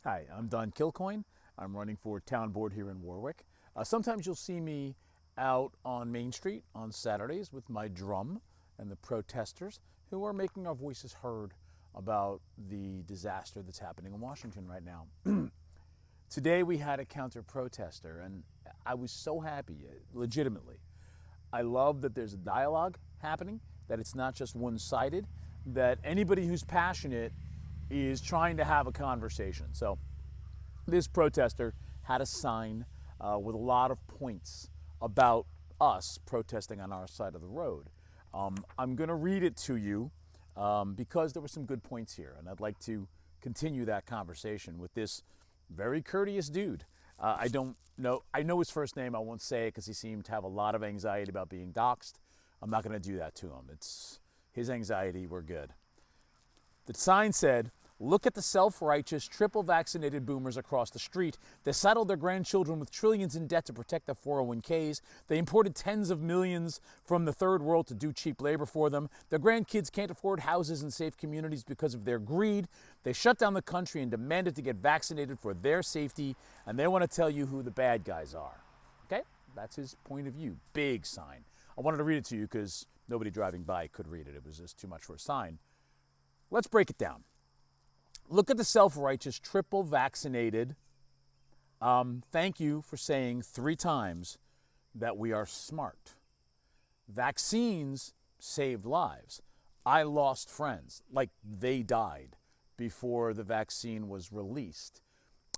Hi, I'm Don Kilcoyne. I'm running for town board here in Warwick. Sometimes you'll see me out on Main Street on Saturdays with my drum and the protesters who are making our voices heard about the disaster that's happening in Washington right now. Today we had a counter-protester and I was so happy, legitimately. I love that there's a dialogue happening, that it's not just one-sided, that anybody who's passionate is trying to have a conversation. So this protester had a sign with a lot of points about us protesting on our side of the road. I'm going to read it to you because there were some good points here, and I'd like to continue that conversation with this very courteous dude. I know his first name. I won't say it because he seemed to have a lot of anxiety about being doxxed. I'm not going to do that to him. It's his anxiety. We're good. The sign said, "Look at the self-righteous, triple-vaccinated boomers across the street. They saddled their grandchildren with trillions in debt to protect their 401ks. They imported tens of millions from the third world to do cheap labor for them. Their grandkids can't afford houses and safe communities because of their greed. They shut down the country and demanded to get vaccinated for their safety, and they want to tell you who the bad guys are." Okay? That's his point of view. Big sign. I wanted to read it to you because nobody driving by could read it. It was just too much for a sign. Let's break it down. Look at the self-righteous, triple-vaccinated. Thank you for saying 3 times that we are smart. Vaccines saved lives. I lost friends, like they died before the vaccine was released.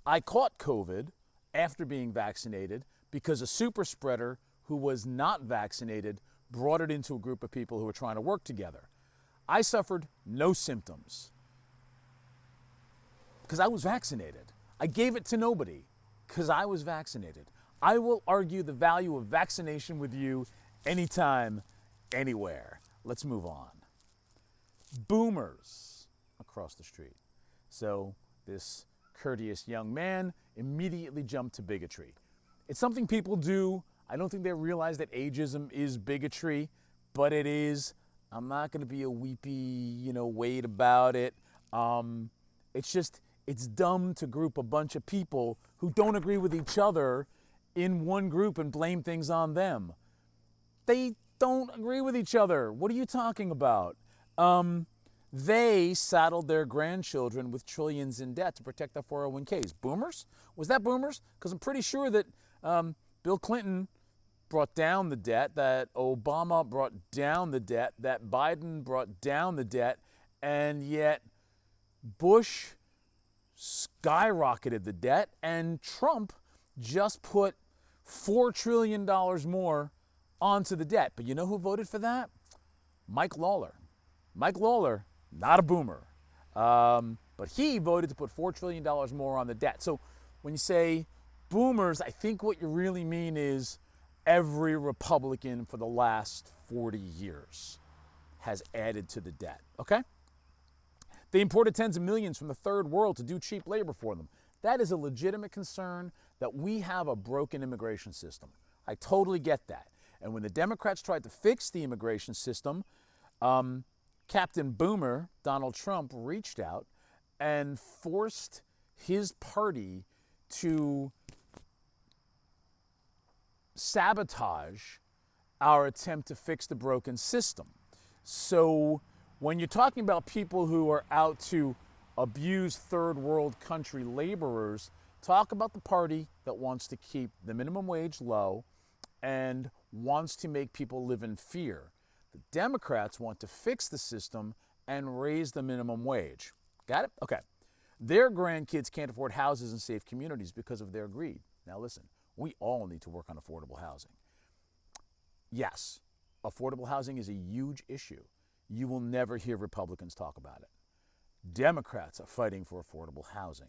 I caught COVID after being vaccinated because a super spreader who was not vaccinated brought it into a group of people who were trying to work together. I suffered no symptoms because I was vaccinated. I gave it to nobody because I was vaccinated. I will argue the value of vaccination with you anytime, anywhere. Let's move on. Boomers across the street. So this courteous young man immediately jumped to bigotry. It's something people do. I don't think they realize that ageism is bigotry, but it is. I'm not going to be a weepy, wait about it. It's dumb to group a bunch of people who don't agree with each other in one group and blame things on them. They don't agree with each other. What are you talking about? They saddled their grandchildren with trillions in debt to protect their 401ks. Boomers? Was that boomers? Because I'm pretty sure that Bill Clinton brought down the debt, that Obama brought down the debt, that Biden brought down the debt, and yet Bush skyrocketed the debt, and Trump just put $4 trillion more onto the debt. But you know who voted for that? Mike Lawler. Mike Lawler, not a boomer, but he voted to put $4 trillion more on the debt. So when you say boomers, I think what you really mean is every Republican for the last 40 years has added to the debt, okay? They imported tens of millions from the third world to do cheap labor for them. That is a legitimate concern, that we have a broken immigration system. I totally get that. And when the Democrats tried to fix the immigration system, Captain Boomer, Donald Trump, reached out and forced his party to sabotage our attempt to fix the broken system. So when you're talking about people who are out to abuse third world country laborers, talk about the party that wants to keep the minimum wage low and wants to make people live in fear. The Democrats want to fix the system and raise the minimum wage. Got it? Okay. Their grandkids can't afford houses and safe communities because of their greed. Now listen, we all need to work on affordable housing. Yes, affordable housing is a huge issue. You will never hear Republicans talk about it. Democrats are fighting for affordable housing.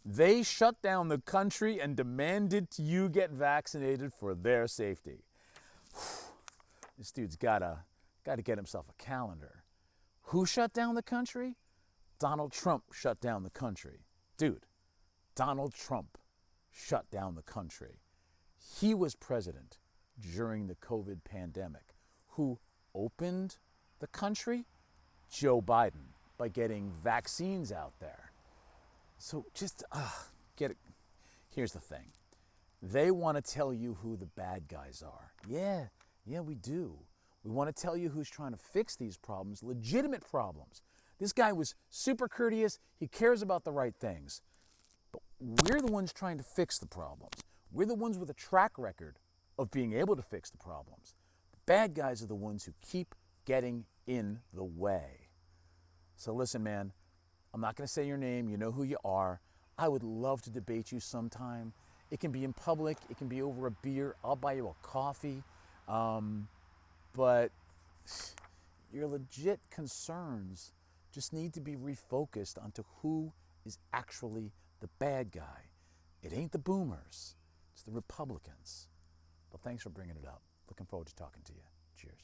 They shut down the country and demanded you get vaccinated for their safety. This dude's gotta get himself a calendar. Who shut down the country? Donald Trump shut down the country. Dude, Donald Trump shut down the country. He was president during the COVID pandemic. Who opened the country? Joe Biden, by getting vaccines out there. So just get it. Here's the thing. They want to tell you who the bad guys are. Yeah, we do. We want to tell you who's trying to fix these problems, legitimate problems. This guy was super courteous. He cares about the right things. But we're the ones trying to fix the problems. We're the ones with a track record of being able to fix the problems. The bad guys are the ones who keep getting in the way. So listen, man, I'm not going to say your name. You know who you are. I would love to debate you sometime. It can be in public. It can be over a beer. I'll buy you a coffee. But your legit concerns just need to be refocused onto who is actually the bad guy. It ain't the boomers. It's the Republicans. But thanks for bringing it up. Looking forward to talking to you. Cheers.